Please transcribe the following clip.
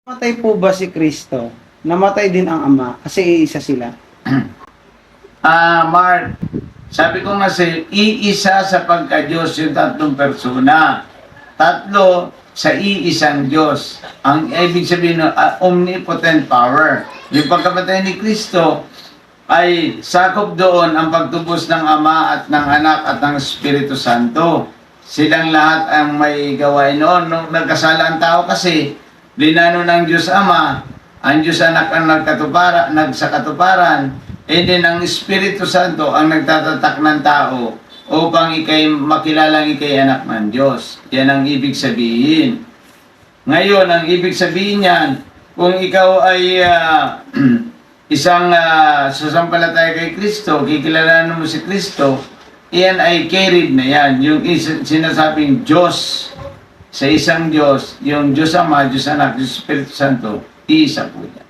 Namatay po ba si Kristo? Namatay din ang Ama kasi iisa sila. Mark, sabi ko kasi, iisa sa pagka-Diyos yung tatlong persona. Tatlo sa iisang Diyos. Ang ibig sabihin ng omnipotent power. Yung pagkamatay ni Kristo ay sakop doon ang pagtubos ng Ama at ng Anak at ng Espiritu Santo. Silang lahat ang may gawain noon. Nung nagkasala ang tao kasi, linano ng Diyos Ama, ang Diyos Anak ang nagsakatuparan, and then ang Espiritu Santo ang nagtatatak ng tao upang makilalang ikay anak ng Diyos. Yan ang ibig sabihin. Ngayon, ang ibig sabihin niyan, kung ikaw ay isang sasampalataya kay Kristo, kikilalanan mo si Kristo, iyan ay carried na yan. Yung sinasabing Diyos, sa isang Diyos, yung Diyos Ama, Diyos Anak, Diyos Espiritu Santo, iisa po yan.